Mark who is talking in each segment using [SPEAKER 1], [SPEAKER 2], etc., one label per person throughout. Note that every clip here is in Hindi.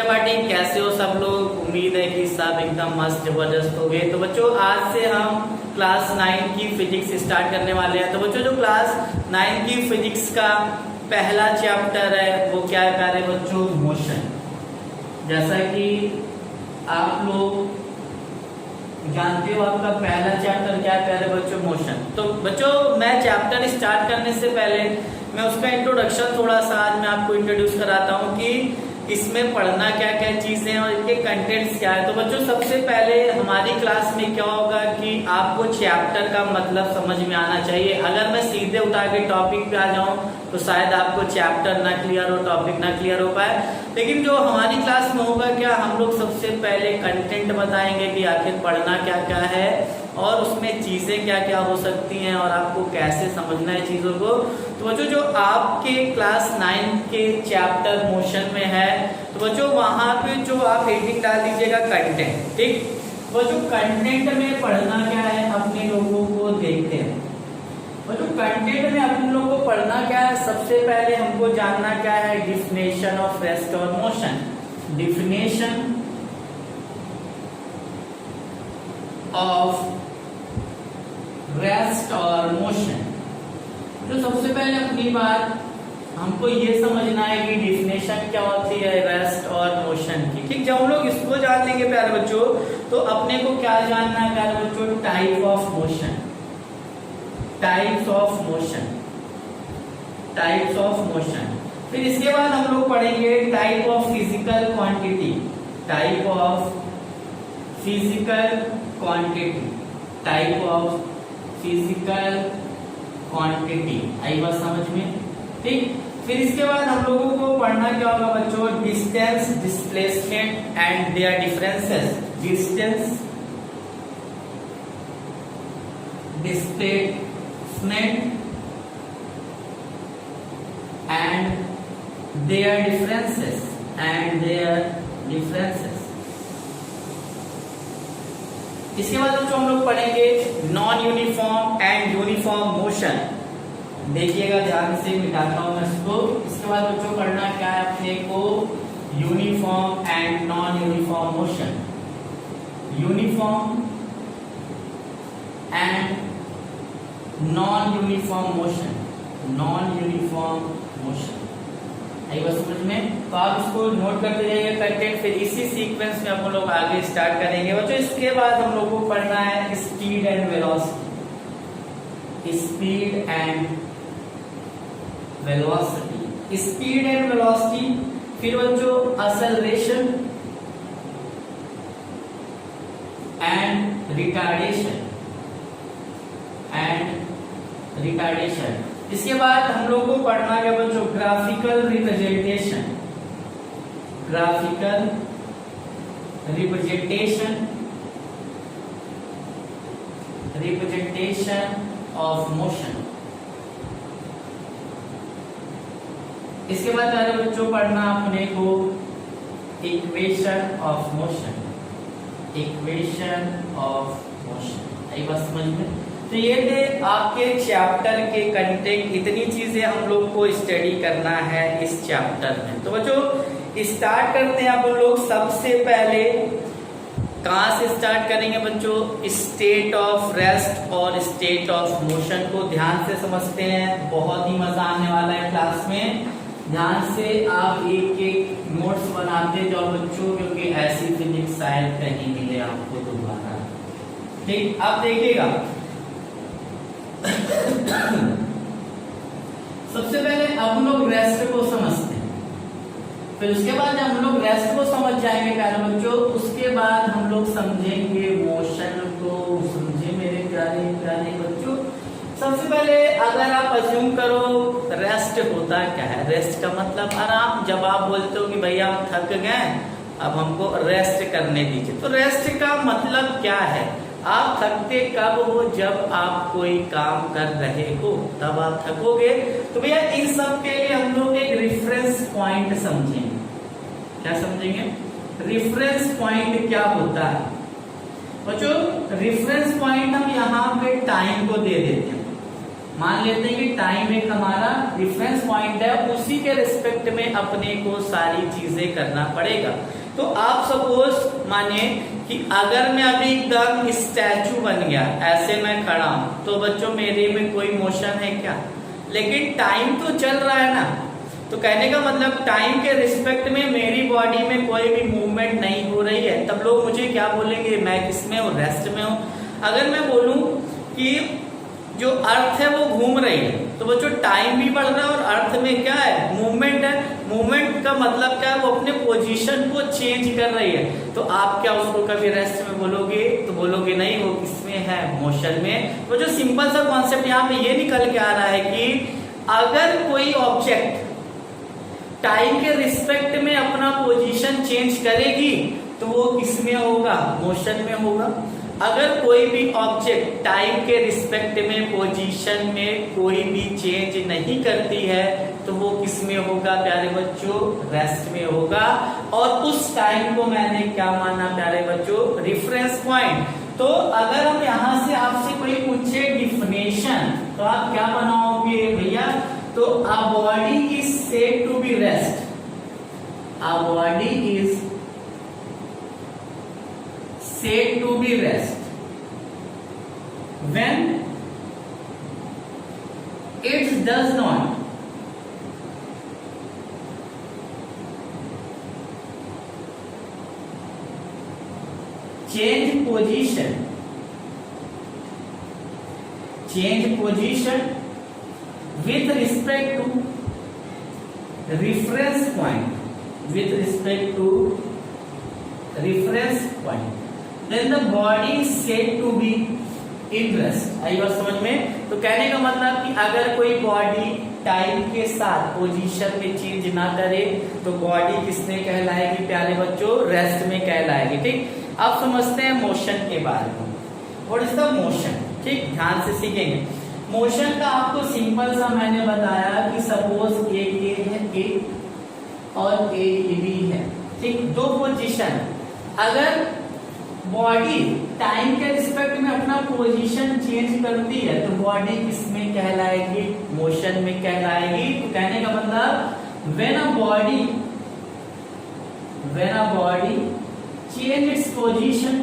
[SPEAKER 1] पार्टी कैसे हो सब लोग। उम्मीद है कि सब एकदम मस्त जबरदस्त हो गए। तो बच्चों आज से हम क्लास 9 की फिजिक्स स्टार्ट करने वाले हैं। तो बच्चों जो क्लास 9 की फिजिक्स का पहला चैप्टर है वो क्या है प्यारे बच्चों, मोशन। जैसा कि आप लोग जानते हो आपका पहला चैप्टर क्या है प्यारे बच्चों, मोशन। तो बच्चों मैं चैप्टर स्टार्ट करने से पहले मैं उसका इंट्रोडक्शन थोड़ा सा आज मैं आपको इंट्रोड्यूस कराता हूँ कि इसमें पढ़ना क्या क्या चीजें हैं और इनके कंटेंट्स क्या है। तो बच्चों सबसे पहले हमारी क्लास में क्या होगा कि आपको चैप्टर का मतलब समझ में आना चाहिए। अगर मैं सीधे उठा के टॉपिक पे आ जाऊं तो शायद आपको चैप्टर ना क्लियर हो, टॉपिक ना क्लियर हो पाए। लेकिन जो हमारी क्लास में होगा क्या, हम लोग सबसे पहले कंटेंट बताएंगे कि आखिर पढ़ना क्या क्या है और उसमें चीजें क्या क्या हो सकती हैं और आपको कैसे समझना है चीजों को। तो बच्चों जो आपके क्लास 9 के चैप्टर मोशन में है तो बच्चों वहां पे जो आप हेडिंग डाल दीजिएगा कंटेंट, ठीक। वो जो कंटेंट में पढ़ना क्या है अपने लोगों को देखते हैं। वो जो कंटेंट में अपने लोगों को पढ़ना क्या है, सबसे पहले हमको जानना क्या है, डिफिनेशन ऑफ रेस्ट और मोशन। डिफिनेशन ऑफ रेस्ट और मोशन। तो सबसे पहले अपनी बात हमको ये समझना है कि डिफिनेशन क्या होती है रेस्ट और मोशन की, ठीक। जब हम लोग इसको जान लेंगे प्यारे बच्चों तो अपने को क्या जानना है प्यारे बच्चों, type of motion. Types of motion, types of motion. फिर इसके बाद हम लोग पढ़ेंगे type of physical quantity. Type of physical quantity, type of physical quantity. आई बात समझ में, ठीक। फिर इसके बाद हम लोगों को पढ़ना क्या होगा बच्चों, distance, displacement and there differences. Distance, displacement and there differences, and there differences. इसके बाद बच्चों हम लोग पढ़ेंगे non uniform and uniform motion. देखिएगा ध्यान से, मिटाता हूं मैं इसको। इसके बाद बच्चों पढ़ना क्या है अपने को, uniform and non uniform motion. Uniform and non uniform motion, non uniform motion. आई बात समझ में। तो आप इसको नोट करते जाइए कंटेंट, फिर इसी सीक्वेंस में हम लोग आगे स्टार्ट करेंगे बच्चों। इसके बाद हम लोग को पढ़ना है speed and velocity. Speed and velocity, speed and velocity. फिर बच्चों acceleration and retardation, and retardation. इसके बाद हम लोग को पढ़ना है बच्चों graphical representation. Graphical representation, representation of motion. इसके बाद प्यारे बच्चों पढ़ना अपने को equation of motion. Equation of motion. आई बात समझ में। तो ये थे आपके चैप्टर के कंटेंट। इतनी चीजें हम लोग को स्टडी करना है इस चैप्टर में। तो बच्चों स्टार्ट करते हैं आप लोग। सबसे पहले कहाँ से स्टार्ट करेंगे बच्चों, स्टेट ऑफ रेस्ट और स्टेट ऑफ मोशन को ध्यान से समझते हैं। बहुत ही मजा आने वाला है क्लास में। ध्यान से आप एक एक नोट्स बनाते जाओ बच्चों, क्योंकि ऐसी फिजिक्स शायद कहीं मिले आपको दोबारा, ठीक। आप देखिएगा सबसे पहले अब हम लोग रेस्ट को समझते हैं। फिर उसके बाद जब हम लोग रेस्ट को समझ जाएंगे प्यारे बच्चों, उसके बाद हम लोग समझेंगे मोशन को। समझे मेरे प्यारे प्यारे बच्चों। सबसे पहले अगर आप अज्यूम करो रेस्ट होता क्या है। रेस्ट का मतलब आराम। जब आप बोलते हो कि भैया हम थक गए अब हमको रेस्ट करने दीजिए, तो रेस्ट का मतलब क्या है। आप थकते कब हो, जब आप कोई काम कर रहे हो तब आप थकोगे। तो भैया इन सब के लिए हम लोग एक रेफरेंस पॉइंट समझेंगे। क्या समझेंगे, रेफरेंस पॉइंट क्या होता है बच्चों। रेफरेंस पॉइंट हम यहाँ पे टाइम को दे देते हैं। मान लेते हैं कि टाइम एक हमारा रिफरेंस पॉइंट है, उसी के रिस्पेक्ट में अपने को सारी चीजें करना पड़ेगा। तो आप सपोज मानिए कि अगर मैं अभी एकदम स्टैचू बन गया, ऐसे मैं खड़ा हूं, तो बच्चों मेरे में कोई मोशन है क्या? लेकिन टाइम तो चल रहा है ना। तो कहने का मतलब टाइम के रिस्पेक्ट में मेरी बॉडी में कोई भी मूवमेंट नहीं हो रही है, तब लोग मुझे क्या बोलेंगे? मैं किसमें हूँ? रेस्ट में हूँ। अगर मैं बोलूं कि जो अर्थ है वो घूम रही है, तो बच्चों टाइम भी बढ़ रहा है और अर्थ में क्या है? मूवमेंट है। मूवमेंट का मतलब क्या है? वो अपने पोजीशन को चेंज कर रही है। तो आप क्या उसको कभी रेस्ट में बोलोगे? तो बोलोगे नहीं, वो किसमें है? मोशन में। तो जो सिंपल सा कॉन्सेप्ट यहाँ पे ये निकल के आ रहा है कि अगर कोई ऑब्जेक्ट टाइम के रिस्पेक्ट में अपना पोजीशन चेंज करेगी तो वो किसमें होगा? मोशन में होगा। अगर कोई भी ऑब्जेक्ट टाइम के रिस्पेक्ट में पोजीशन में कोई भी चेंज नहीं करती है तो वो किसमें होगा प्यारे बच्चों? रेस्ट में होगा। और उस टाइम को मैंने क्या माना प्यारे बच्चों? Reference point. तो अगर हम यहाँ से आपसे कोई पूछे डिफिनेशन, तो आप क्या बनाओगे भैया? तो a body is said to be rest. A body is said to be rest when it does not change position with respect to reference point, then the body is said to be in rest। आई बात समझ में? तो कहने का मतलब कि अगर कोई बॉडी टाइम के साथ पोजीशन में चेंज ना करे तो बॉडी किसमें कहलाएगी प्यारे बच्चों? रेस्ट में कहलाएगी। ठीक, अब समझते हैं मोशन के बारे में। What is the motion? ठीक, ध्यान से सीखेंगे। मोशन का आपको सिंपल सा मैंने बताया कि सपोज एक ए है, ए और ए बी है। ठीक, दो पोजीशन। अगर बॉडी टाइम के रिस्पेक्ट में अपना पोजीशन चेंज करती है तो बॉडी किसमें कहलाएगी? मोशन में कहलाएगी। तो कहने का मतलब when a body change its position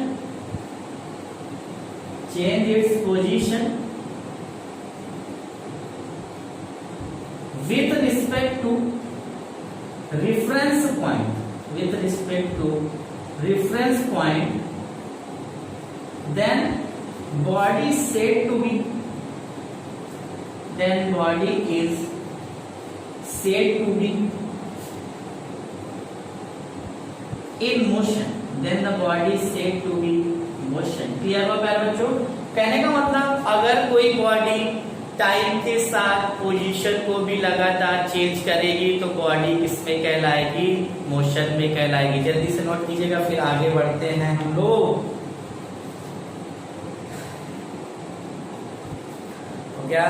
[SPEAKER 1] with respect to reference point, then body is said to be in motion, then the body is said to be motion। Clear हुआ प्यारे बच्चों? कहने का मतलब अगर कोई बॉडी टाइम के साथ पोजीशन को भी लगातार चेंज करेगी तो बॉडी किसमें कहलाएगी? मोशन में कहलाएगी। जल्दी से नोट कीजिएगा, फिर आगे बढ़ते हैं हम लोग। हो गया?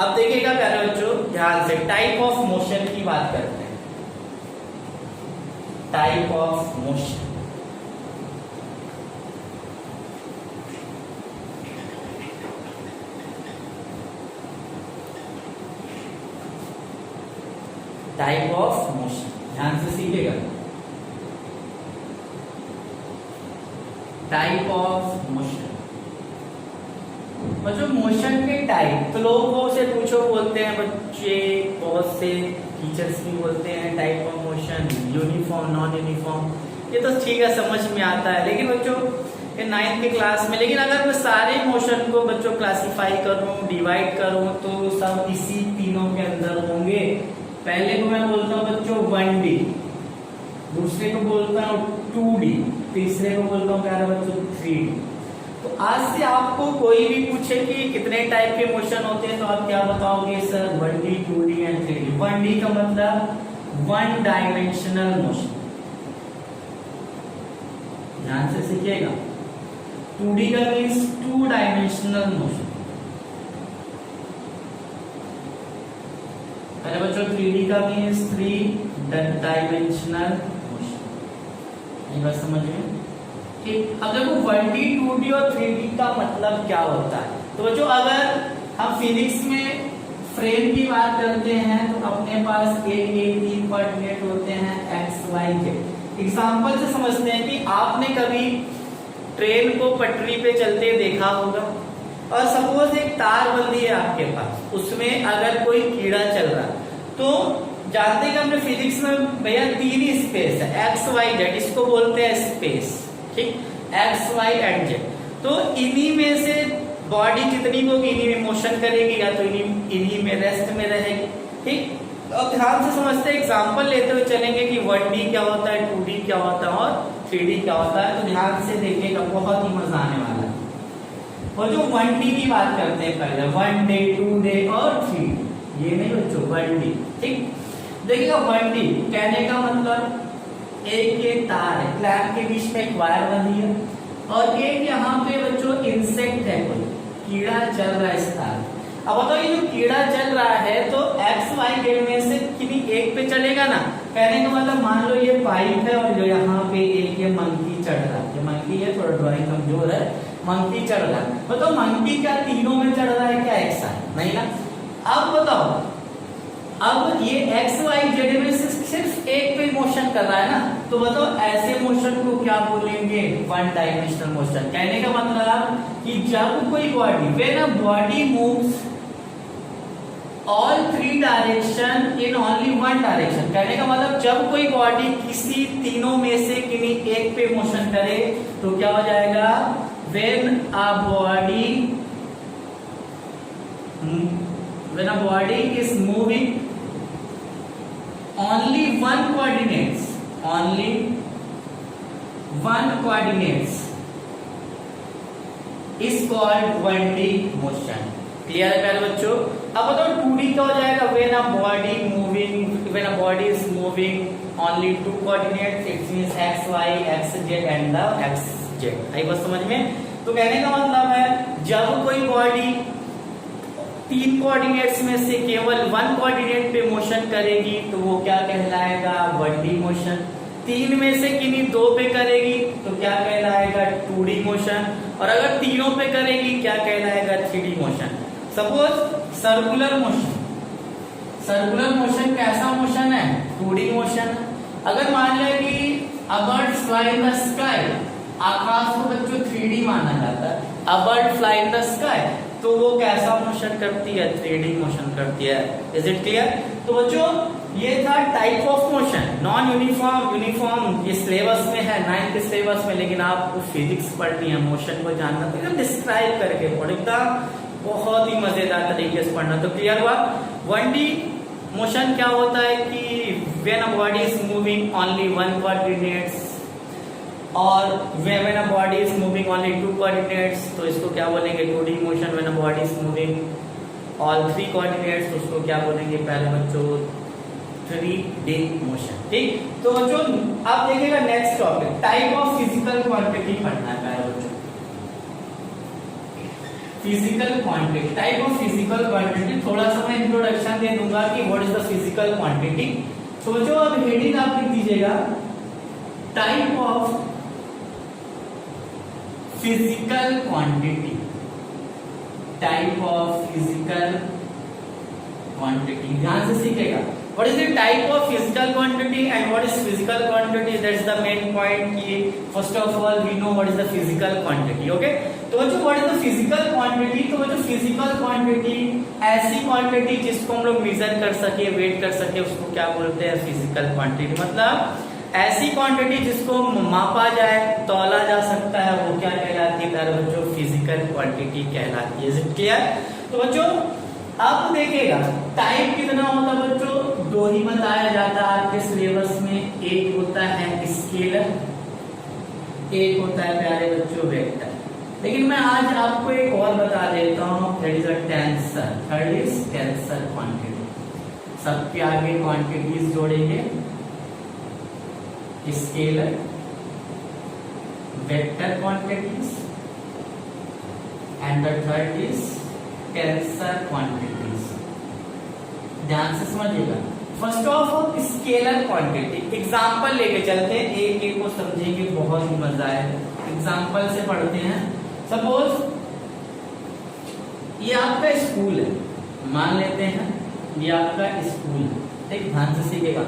[SPEAKER 1] अब देखिएगा प्यारे बच्चों ध्यान से, टाइप ऑफ मोशन की बात करते हैं। Type of motion, type of motion, ध्यान से सीखिएगा। टाइप ऑफ मोशन, बच्चों मोशन के टाइप तो लोगों से पूछो, बोलते हैं बच्चे, बहुत से टीचर्स भी बोलते हैं type of motion uniform, non uniform. ये तो ठीक है, समझ में आता है। लेकिन बच्चों ये 9th की क्लास में, लेकिन अगर मैं सारे मोशन को बच्चों क्लासिफाई करूं, डिवाइड करूं, तो सब इसी तीनों के अंदर होंगे। पहले को मैं बोलता हूँ बच्चों 1D, दूसरे को बोलता हूँ 2D, तीसरे को बोलता हूँ प्यारे बच्चों 3D। तो आज से आपको कोई भी पूछे कि कितने टाइप के मोशन होते हैं तो आप क्या बताओगे? Sir 1D, 2D and 3D। 1D का मतलब 1 डायमेंशनल मोशन, ध्यान से सीखिएगा। 2D का मीन्स 2 डायमेंशनल मोशन। अरे बच्चों 3D का मीन्स 3 डायमेंशनल मोशन। ये बात समझ में? ठीक, अब देखो 1D, 2D और 3D का मतलब क्या होता है। तो बच्चों अगर हम फिजिक्स में फ्रेम की बात करते हैं तो अपने पास एक तीन कोऑर्डिनेट होते हैं एक्स वाई जेड। एग्जांपल से समझते हैं कि आपने कभी ट्रेन को पटरी पे चलते देखा होगा और सपोज एक तार बंधी है आपके पास, उसमें अगर कोई कीड़ा चल रहा तो जानते हैं कि हमने फिजिक्स में भैया तीन ही स्पेस है एक्स वाई जेड, इसको बोलते हैं स्पेस, ठीक, एक्स वाई एंड जेड। तो इन्हीं में से बॉडी जितनी होगी इन्हीं में मोशन करेगी या तो इन्हीं में रेस्ट में रहेगी, ठीक। अब ध्यान से समझते हैं, एग्जांपल लेते हुए चलेंगे कि 1D क्या होता है, 2D क्या होता है और 3D क्या होता है। तो ध्यान से देखिएगा, बहुत ही मजा आने वाला है। और जो 1D की बात करते हैं पहले, 1 डे 2 डे और 3, ये नहीं बच्चों 1D, ठीक। देखिएगा 1D कहने का मतलब एक ये तार है, क्लैंप के बीच में एक वायर बंधी है और एक यहाँ पे बच्चों इंसेक्ट है, कोई कीड़ा चल रहा है इस तार। अब बताओ ये जो कीड़ा चल रहा है तो एक्स वाई जेड में से किसी एक पे चलेगा ना, कहने का मतलब मान लो ये पाइप है और जो यहाँ पे एक ये मंकी चढ़ रहा है, ये मंकी है, थोड़ा ड्राइंग कमजोर है, मंकी चढ़ रहा है। बताओ मंकी क्या तीनों में चढ़ रहा है क्या एक साथ, नहीं ना। अब बताओ, अब ये एक्स वाई जेड में से सिर्फ एक पे मोशन कर रहा है ना, तो बताओ ऐसे मोशन को क्या बोलेंगे, वन डायमेंशनल मोशन। कहने का मतलब कि जब कोई body, when a body moves all three direction in only one direction, कहने का मतलब जब कोई बॉडी किसी तीनों में से किन्हीं एक पे मोशन करे तो क्या हो जाएगा, when a body is moving only one coordinates is called 1D motion। Clear है प्यारे बच्चों। अब बताओ 2D क्या हो जाएगा, when a body is moving only two coordinates, it means x y x z and the x z। आई बात समझ में। तो कहने का मतलब है जब कोई बॉडी तीन कोऑर्डिनेट्स में से केवल वन कोऑर्डिनेट पे मोशन करेगी तो वो क्या कहलाएगा, 1D मोशन। तीन में से किन्हीं दो पे करेगी तो क्या कहलाएगा, 2D मोशन। और अगर तीनों पे करेगी क्या कहलाएगा, 3D motion. Suppose circular motion कैसा मोशन है, 2D मोशन। अगर मान लिया कि a bird fly in the sky, आकाश को बच्चों 3D माना जाता है, a bird fly in the sky, तो वो कैसा मोशन करती है, 3D मोशन करती है। Is it clear. तो बच्चों ये था type of motion, non uniform, uniform ये सिलेबस में है, 9th के सिलेबस में, लेकिन आपको फिजिक्स पढ़नी है, मोशन को जानना, तो एकदम डिस्क्राइब करके पढ़ेगा, बहुत ही मजेदार तरीके से पढ़ना। तो क्लियर हुआ। 1D मोशन क्या होता है कि when a body is moving only one coordinates, और when a body is moving only two coordinates तो इसको क्या बोलेंगे, 2D motion. when a body is moving all three coordinates तो उसको क्या बोलेंगे पहले बच्चों, 3D मोशन, ठीक। तो बच्चों आप देखिएगा next topic, type of physical quantity पढ़ना है बच्चों। Physical quantity, type of physical quantity, थोड़ा सा मैं इंट्रोडक्शन दे दूंगा कि what is the physical quantity. तो बच्चों अब हेडिंग आप लिख दीजिएगा, type of physical quantity, type of physical quantity. ध्यान से सीखेगा, what is the type of physical quantity and what is physical quantity, that's the main point. कि first of all we know what is the physical quantity, okay. तो बच्चों what is the physical quantity, तो बच्चों फिजिकल क्वांटिटी ऐसी क्वांटिटी जिसको हम लोग मेजर कर सके, वेट कर सके, उसको क्या बोलते हैं, फिजिकल क्वांटिटी। मतलब ऐसी क्वांटिटी जिसको मापा जाए, तौला जा सकता है, वो क्या कहलाती है प्यारे बच्चों, फिजिकल क्वांटिटी कहलाती है। Is it clear. तो बच्चों अब देखिएगा टाइप कितना होता है बच्चों, दो ही बताया जाता है आपके सिलेबस में, एक होता है स्केलर, एक होता है प्यारे बच्चों वेक्टर। लेकिन मैं आज आपको एक और बता देता हूँ, that is a tensor. Third is tensor quantity. सबके आगे क्वांटिटीज जोड़ेंगे, scalar, vector quantities and the third is tensor quantities. ध्यान से समझिएगा। First of all scalar quantity, example लेके चलते हैं, एक एक को समझेंगे, बहुत ही मजा आएगा। एग्जांपल से पढ़ते हैं। सपोज ये आपका स्कूल है, मान लेते हैं ये आपका स्कूल है, ठीक, ध्यान से सीखिएगा।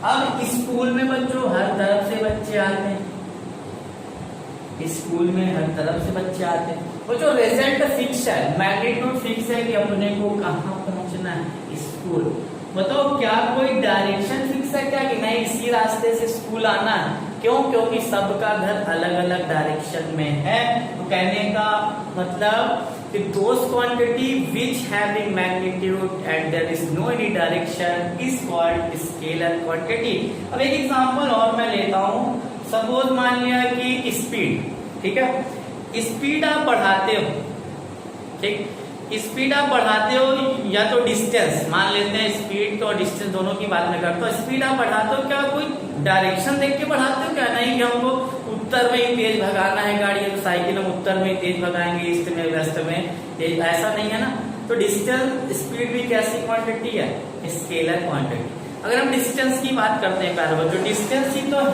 [SPEAKER 1] अब स्कूल में बच्चों हर तरफ से बच्चे आते हैं, स्कूल में हर तरफ से बच्चे आते हैं। वो जो रिजल्ट फिक्स है, मैग्नीट्यूड फिक्स है कि अपने को कहाँ पहुंचना है, स्कूल। बताओ क्या कोई डायरेक्शन फिक्स है क्या कि नहीं इसी रास्ते से स्कूल आना है? क्यों? क्योंकि सबका घर अलग अलग डायरेक्शन में है। तो कहने का मतलब कि those quantity which having magnitude and there is no any direction is called scalar quantity। अब एक एग्जांपल और मैं लेता हूँ। सपोज मान लिया कि स्पीड, ठीक है, स्पीड आप बढ़ाते हो, ठीक, स्पीड आप बढ़ाते हो या तो डिस्टेंस, मान लेते हैं स्पीड तो डिस्टेंस दोनों की बात में करते हो। स्पीड आप बढ़ाते हो क्या कोई डायरेक्शन देख के बढ़ाते हो क्या? नहीं कि हमको उत्तर में ही तेज भगाना है गाड़ी, तो साइकिल हम उत्तर में ही तेज भगाएंगे, ईस्ट में वेस्ट में तेज, ऐसा नहीं है ना। तो डिस्टेंस स्पीड भी कैसी क्वांटिटी है? Scalar quantity. अगर हम डिस्टेंस की बात करते हैं प्यारे बच्चों, डिस्टेंस ही तो है,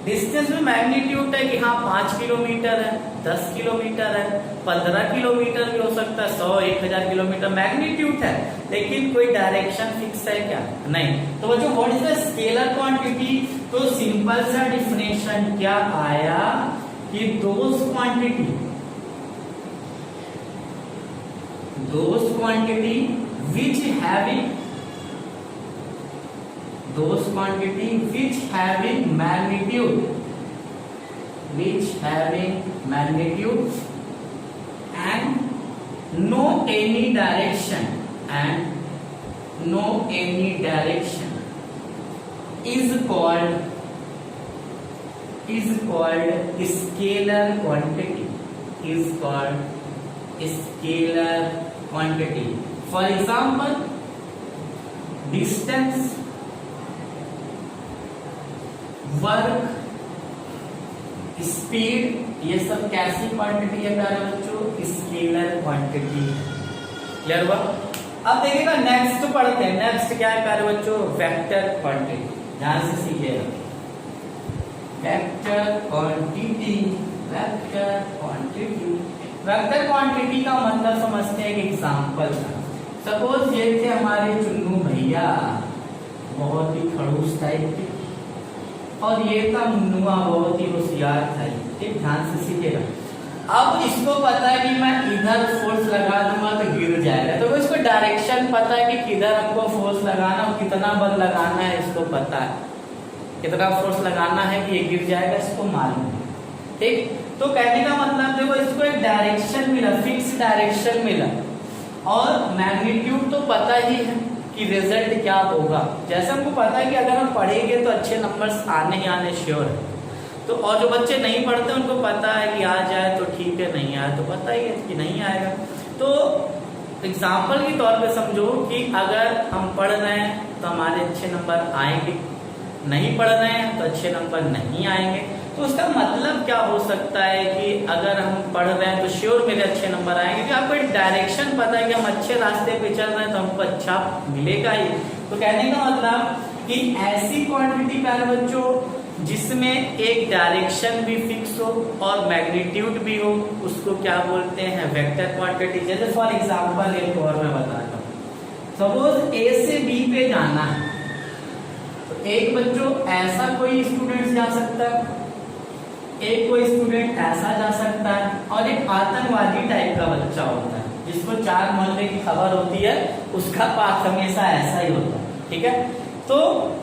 [SPEAKER 1] डिस्टेंस में मैग्नीट्यूड है कि हाँ 5 किलोमीटर है, 10 किलोमीटर है, 15 किलोमीटर भी हो सकता है, 100 1000 किलोमीटर मैग्नीट्यूड है, लेकिन कोई डायरेक्शन फिक्स है क्या? नहीं। तो बच्चों what is the scalar quantity? तो सिंपल सा डिफिनेशन क्या आया कि those quantity which having those quantity which having magnitude and no any direction is called scalar quantity। For example, distance, work, speed, ये सब कैसी क्वांटिटी है प्यारे बच्चों? Scalar quantity. क्लियर हुआ? अब देखिएगा नेक्स्ट पढ़ते हैं। नेक्स्ट क्या है प्यारे बच्चों? Vector quantity. ध्यान से सीखिएगा, वेक्टर क्वांटिटी। वेक्टर क्वांटिटी का मतलब समझते हैं एक एग्जांपल का। सपोज ये थे हमारे चुन्नू भैया, बहुत ही खड़ूस टाइप के, और ये था मुन्नुआ, बहुत ही होशियार था। ठीक, ध्यान से सीखिएगा। अब इसको पता है कि मैं इधर फोर्स लगा दूंगा तो गिर जाएगा, तो इसको डायरेक्शन पता है कि किधर हमको फोर्स लगाना और कितना बल लगाना है, इसको पता है कितना फोर्स लगाना है कि ये गिर जाएगा, इसको मालूम है। ठीक, तो कहने का मतलब देखो इसको एक डायरेक्शन मिला, फिक्स डायरेक्शन मिला, और मैग्नीट्यूड तो पता ही है कि रिजल्ट क्या होगा। जैसे हमको पता है कि अगर हम पढ़ेंगे तो अच्छे नंबर्स आने ही आने श्योर है। तो और जो बच्चे नहीं पढ़ते उनको पता है कि आ जाए तो ठीक है, नहीं आए तो पता ही है कि नहीं आएगा। तो एग्जाम्पल के तौर पे समझो कि अगर हम पढ़ रहे हैं तो हमारे अच्छे नंबर आएंगे, नहीं पढ़ रहे हैं तो अच्छे नंबर नहीं आएंगे। तो उसका मतलब क्या हो सकता है कि अगर हम पढ़ रहे हैं तो श्योर मेरे अच्छे नंबर आएंगे, क्योंकि आपको एक डायरेक्शन पता है कि हम अच्छे रास्ते पे चल रहे हैं तो हमको अच्छा मिलेगा ही। तो कहने का मतलब कि ऐसी क्वांटिटी प्यारे बच्चों जिसमें एक डायरेक्शन भी फिक्स हो और मैग्नीट्यूड भी हो, उसको क्या बोलते हैं? Vector quantity. जैसे फॉर एग्जांपल एक और मैं बताता हूँ। सपोज ए से बी पे जाना है, तो एक बच्चों ऐसा कोई स्टूडेंट जा सकता है, एक कोई स्टूडेंट ऐसा जा सकता है, और एक आतंकवादी टाइप का बच्चा होता है जिसको 4 मोहल्ले की खबर होती है, उसका पाथ हमेशा ऐसा ही होता है। ठीक है, तो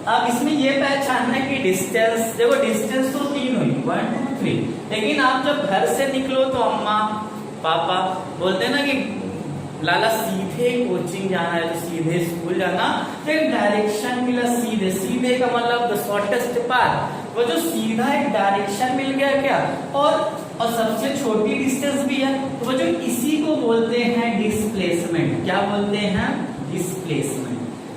[SPEAKER 1] अब इसमें ये पहचानना है कि डिस्टेंस, देखो डिस्टेंस तो 3 हुई, 1 2 3, लेकिन आप जब घर से निकलो तो अम्मा पापा बोलते हैं ना कि लाला सीधे कोचिंग जाना है, तो सीधे स्कूल जाना, फिर डायरेक्शन मिला सीधे। सीधे का मतलब द शॉर्टेस्ट पाथ, वो जो सीधा एक डायरेक्शन मिल गया क्या, और सबसे छोटी डिस्टेंस भी है, तो वो जो इसी को बोलते हैं डिस्प्लेसमेंट। क्या बोलते हैं? डिस्प्लेसमेंट।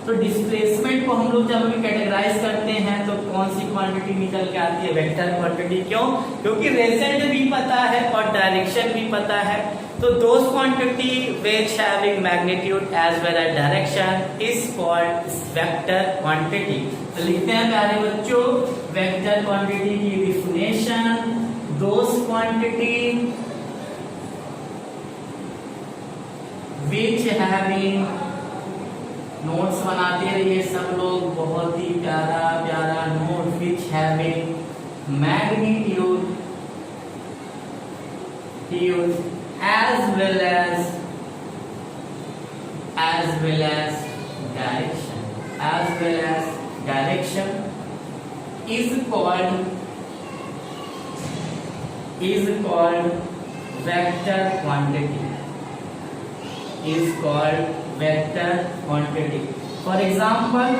[SPEAKER 1] तो डिस्प्लेसमेंट को हम लोग जब भी कैटेगराइज करते हैं तो कौन सी क्वांटिटी निकल के आती है? Vector quantity. क्यों? क्योंकि रिजल्ट भी पता है और डायरेक्शन भी पता है। तो those quantity which having magnitude as well as direction is called vector quantity. तो लिखते हैं प्यारे बच्चों वेक्टर क्वांटिटी की definition, those quantity which having, notes बनाते रहिए सब लोग, बहुत ही प्यारा प्यारा note, which having magnitude as well as direction is called vector quantity. For example,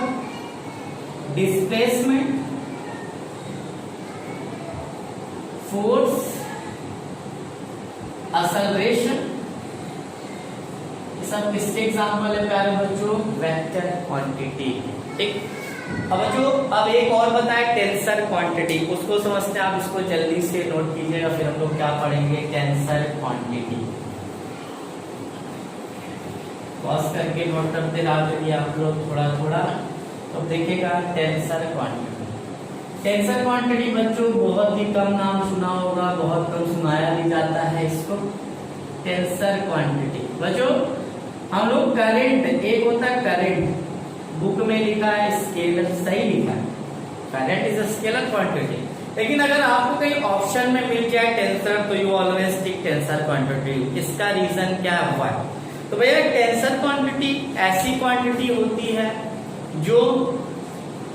[SPEAKER 1] displacement, force, acceleration, ये सब किसके एग्जाम्पल है प्यारे बच्चों? Vector quantity. ठीक, अब बच्चों अब एक और बताए टेंसर क्वांटिटी, उसको समझते हैं। आप इसको जल्दी से नोट कीजिएगा, फिर हम लोग क्या पढ़ेंगे? Tensor quantity. पॉज करके नोट करते रहिए आप लोग थोड़ा थोड़ा, तो देखिएगा टेंसर क्वांटिटी। टेंसर क्वांटिटी बच्चों बहुत ही कम नाम सुना होगा, बहुत कम सुनाया भी जाता है इसको। टेंसर क्वांटिटी बच्चों हम लोग करंट, एक होता है करंट, बुक में लिखा है स्केलर, सही लिखा है, current is a scalar quantity. लेकिन अगर आपको कहीं ऑप्शन में मिल जाए टेंसर, तो you always tick tensor quantity. इसका रीजन क्या हुआ है? तो भैया टेंसर क्वांटिटी ऐसी क्वांटिटी होती है जो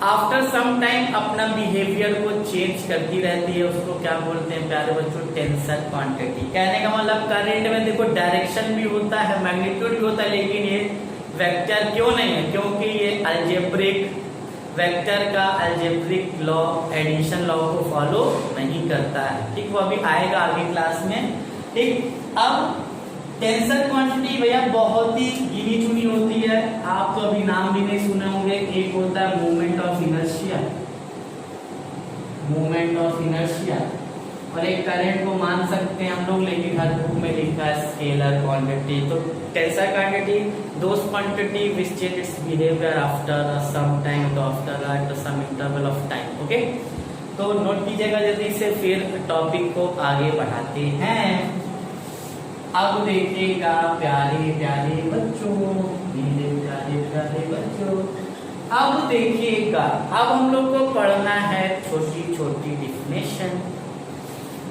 [SPEAKER 1] आफ्टर सम टाइम अपना बिहेवियर को चेंज करती रहती है, उसको क्या बोलते हैं प्यारे बच्चों? Tensor quantity. कहने का मतलब करंट में देखो डायरेक्शन भी होता है, मैग्नीट्यूड भी होता है, लेकिन ये वेक्टर क्यों नहीं है? क्योंकि ये अलजेब्रिक, वेक्टर का अलजेब्रिक लॉ, एडिशन लॉ को फॉलो नहीं करता है। ठीक, वो अभी आएगा आगे क्लास में। ठीक, अब टेंसर क्वांटिटी भैया बहुत ही गिनी चुनी होती है, आप तो अभी नाम भी नहीं सुने होंगे। एक होता है मोमेंट ऑफ इनर्शिया, और एक करंट को मान सकते हैं हम लोग, लेकिन हर बुक में लिखा है स्केलर क्वांटिटी। तो tensor quantity those quantity which change its behaviour after some time, तो after some interval of time. Okay, तो नोट कीजिएगा जल्दी से, फिर टॉपिक को आगे बढ़ाते हैं। अब देखिएगा प्यारे प्यारे बच्चों, मेरे प्यारे प्यारे बच्चों, अब देखिएगा, अब हम लोग को पढ़ना है छोटी छोटी डिफिनेशन।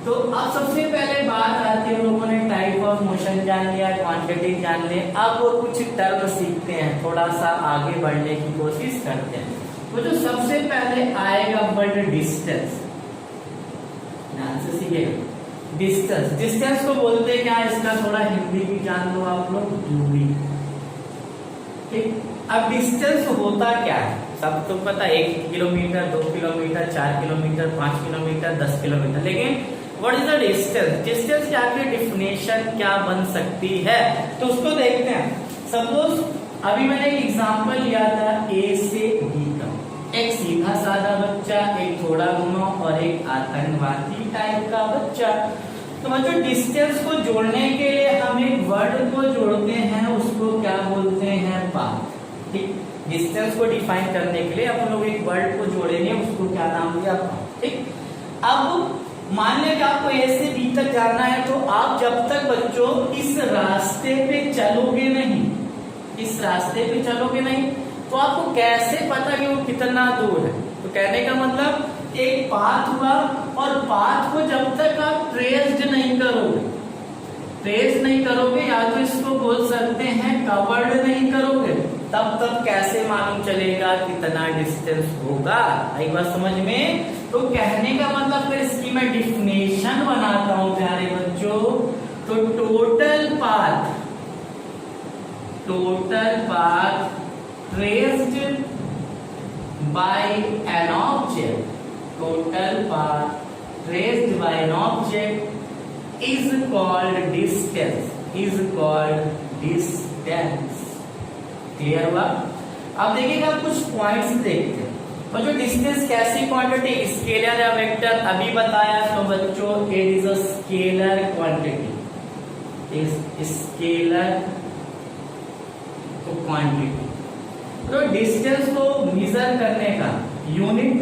[SPEAKER 1] तो अब सबसे पहले बात आती है, हम लोगों ने टाइप ऑफ मोशन जान लिया, क्वांटिटी जान लिया, अब वो कुछ टर्म सीखते हैं, थोड़ा सा आगे बढ़ने की कोशिश करते हैं। वो जो सबसे पहले आएगा वर्ड डिस्टेंस, ध्यान से सीखिएगा। डिस्टेंस को बोलते हैं क्या? इसका थोड़ा हिंदी भी जान लो आप लोग, दूरी। ठीक, अब डिस्टेंस होता क्या है? सब तो पता है, 1 kilometre, 2 kilometre, 4 kilometre, 5 kilometre, 10 kilometre, लेकिन what is the distance? Distance की आगे डेफिनेशन क्या बन सकती है, तो उसको देखते हैं। सपोज अभी मैंने एक एग्जांपल लिया था ए से बी का, एक सीधा साधा बच्चा, एक थोड़ा घुमा, और एक आतंकवादी टाइप का बच्चा। तो बच्चों डिस्टेंस को जोड़ने के लिए हम एक वर्ड को जोड़ते हैं, उसको क्या बोलते हैं? पाथ। ठीक, डिस्टेंस को डिफाइन करने के लिए अपन लोग एक वर्ड को जोड़ेंगे, उसको क्या नाम दिया? पाथ। ठीक, अब मान लें कि आपको ए से बी तक जाना है, तो आप जब तक बच्चों इस रास्ते पे चलोगे नहीं, तो आपको कैसे पता कि वो कितना दूर है? तो कहने का मतलब एक पाथ हुआ, और पाथ को जब तक आप ट्रेस नहीं करोगे, या तो इसको बोल सकते हैं कवर्ड नहीं करोगे, तब तक कैसे मालूम चलेगा कितना डिस्टेंस होगा? आई बात समझ में? तो कहने का मतलब फिर इसकी मैं डिफिनेशन बनाता हूं प्यारे बच्चों। तो total path traced by an object, is called distance, clear हुआ? अब देखिएगा कुछ पॉइंट्स देखते हैं। और जो डिस्टेंस कैसी क्वांटिटी, स्केलर या वेक्टर, अभी बताया। तो बच्चों it is a scalar quantity, quantity. तो डिस्टेंस को मेजर करने का यूनिट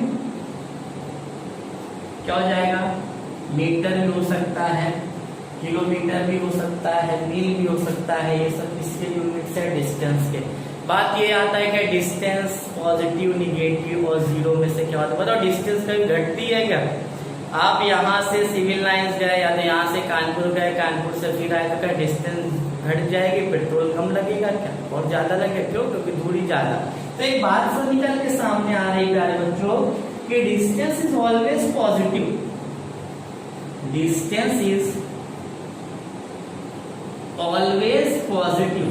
[SPEAKER 1] क्या हो जाएगा? मीटर भी हो सकता है, किलोमीटर भी हो सकता है, मील भी हो सकता है, ये सब किसके यूनिट्स है, डिस्टेंस के। बात ये आता है कि डिस्टेंस पॉजिटिव, निगेटिव और जीरो में से क्या होता है बताओ, डिस्टेंस कभी घटती है क्या? आप यहाँ से सिविल लाइंस गए या तो यहाँ से कानपुर गए, कानपुर से फिर आए तो क्या डिस्टेंस घट जाएगी, पेट्रोल कम लगेगा क्या, बहुत ज्यादा लगेगा, क्यों? क्योंकि दूरी ज्यादा। तो एक बात से निकल के सामने आ रही प्यारे बच्चों कि distance is always positive, distance is always positive,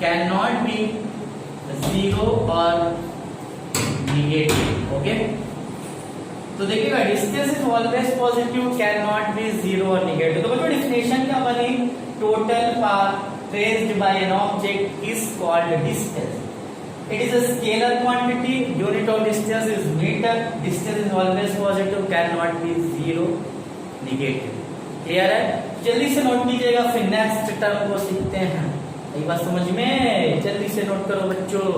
[SPEAKER 1] cannot be zero और निगेटिव। ओके, तो देखिएगा distance is always positive, can not be zero और निगेटिव। तो बच्चों डिफिनेशन क्या बनी, total path traced by an object is called distance. It is a scalar quantity, unit of distance is metre, distance is always positive, can not be zero negative. Clear है? जल्दी से नोट कीजिएगा, फिर नेक्स्ट टर्म को सीखते हैं। एक बात समझ में, जल्दी से नोट करो बच्चों।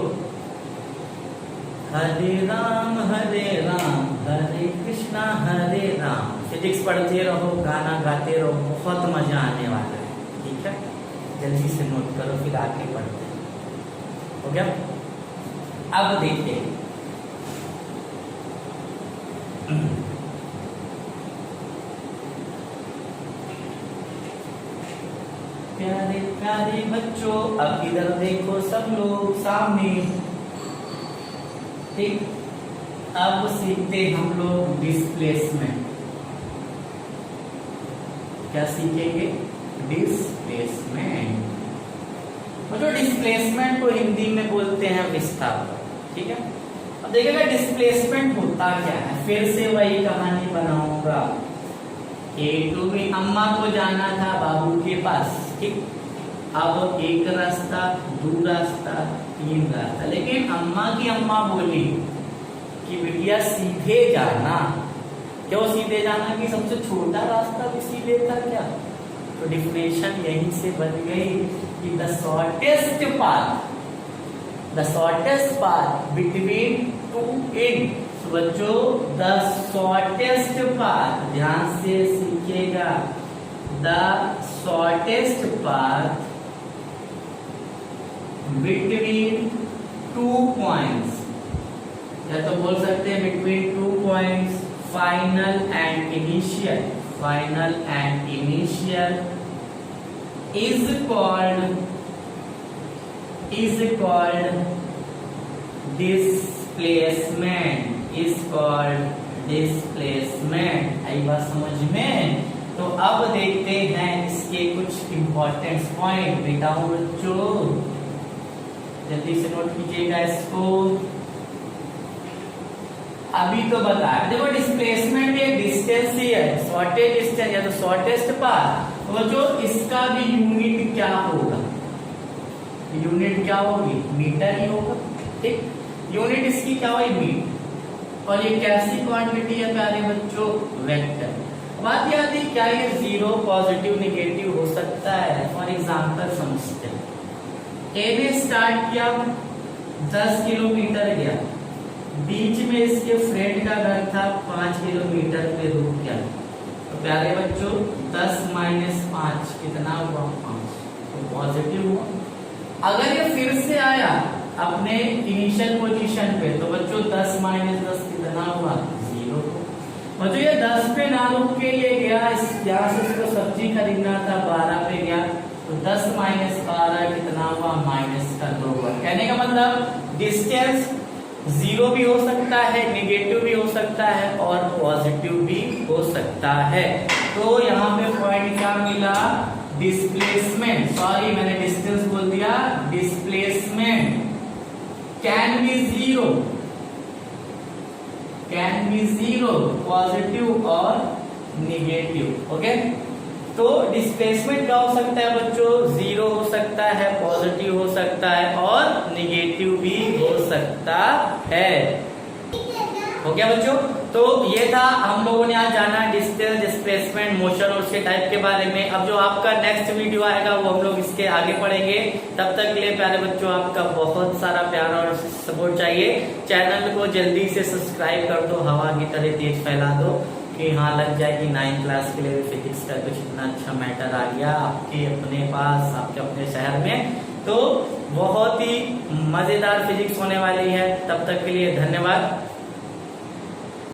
[SPEAKER 1] हरे राम हरे कृष्णा हरे राम। फिजिक्स पढ़ते रहो, गाना गाते रहो, बहुत मजा आने वाला है। ठीक है, जल्दी से नोट करो, फिर आगे पढ़ते हैं। हो गया? अब देखते हैं प्यारे प्यारे बच्चों, अब इधर देखो सब लोग सामने। ठीक, अब सीखते हम लोग डिस्प्लेसमेंट। क्या सीखेंगे? डिस्प्लेसमेंट। मतलब डिस्प्लेसमेंट को हिंदी में बोलते हैं विस्थापन। ठीक है, अब देखिएगा डिस्प्लेसमेंट होता क्या है, फिर से वही कहानी बनाऊंगा। A2 में अम्मा को जाना था बाबू के पास। ठीक, अब एक रास्ता, दो रास्ता, तीन रास्ता, लेकिन अम्मा की अम्मा बोली कि बिटिया सीधे जाना। क्यों सीधे जाना? कि सबसे छोटा रास्ता भी सीधे था क्या? तो डिफिनेशन यहीं से बन गई कि the shortest path between two end. बच्चों द शॉर्टेस्ट पाथ, ध्यान से सीखिएगा, the shortest path between two points, या तो बोल सकते हैं between two points, final and initial is called displacement. आई बात समझ में? तो अब देखते हैं इसके कुछ इंपॉर्टेंट पॉइंट। बेटा बच्चों जल्दी से नोट कीजिएगा इसको। अभी तो बताया, देखो डिस्प्लेसमेंट एक डिस्टेंस ही है, शॉर्टेज डिस्टेंस या तो शॉर्टेस्ट पाथ। तो जो इसका भी यूनिट क्या होगा, यूनिट क्या होगी, मीटर ही होगा। ठीक, यूनिट इसकी क्या होगी, मीटर। और ये कैसी क्वांटिटी है प्यारे बच्चों, वेक्टर। बात याद है क्या, ये जीरो पॉजिटिव निगेटिव हो सकता है। फॉर एग्जांपल समझते हैं, ए ने स्टार्ट किया, 10 किलोमीटर गया, बीच में इसके फ्रेंड का घर था, 5 किलोमीटर पे रुक गया। तो प्यारे बच्चों 10 - 5 कितना हुआ, 5, तो पॉजिटिव हुआ। अगर ये फिर से आया अपने इनिशियल पोजीशन पे, तो बच्चों 10 - 10 कितना हुआ, 0। बच्चों ये 10 पे ना रुक के ये गया, यहाँ से इसको सब्जी खरीदना था, 12 पे गया, तो 10 - 12 कितना हुआ, -2 हुआ। कहने का मतलब डिस्टेंस जीरो भी हो सकता है, निगेटिव भी हो सकता है और पॉजिटिव भी हो सकता है। तो यहाँ पे पॉइंट क्या मिला, डिस्प्लेसमेंट। सॉरी मैंने डिस्टेंस बोल दिया, displacement can be zero, positive और निगेटिव। ओके, तो डिस्प्लेसमेंट क्या हो सकता है बच्चों, जीरो हो सकता है, पॉजिटिव हो सकता है और निगेटिव भी हो सकता है। हो गया बच्चों? तो ये था हम लोगों ने आज जाना डिस्टेंस, डिस्प्लेसमेंट, मोशन और उसके टाइप के बारे में। अब जो आपका नेक्स्ट वीडियो आएगा वो हम लोग इसके आगे पढ़ेंगे। तब तक के लिए प्यारे बच्चों आपका बहुत सारा प्यार और सपोर्ट चाहिए। चैनल को जल्दी से सब्सक्राइब कर दो, हवा की तरह तेज फैला दो कि हाँ लग जाए कि 9th क्लास के लिए भी फिजिक्स का कुछ इतना अच्छा मैटर आ गया आपके अपने पास, आपके अपने शहर में। तो बहुत ही मजेदार फिजिक्स होने वाली है। तब तक के लिए धन्यवाद।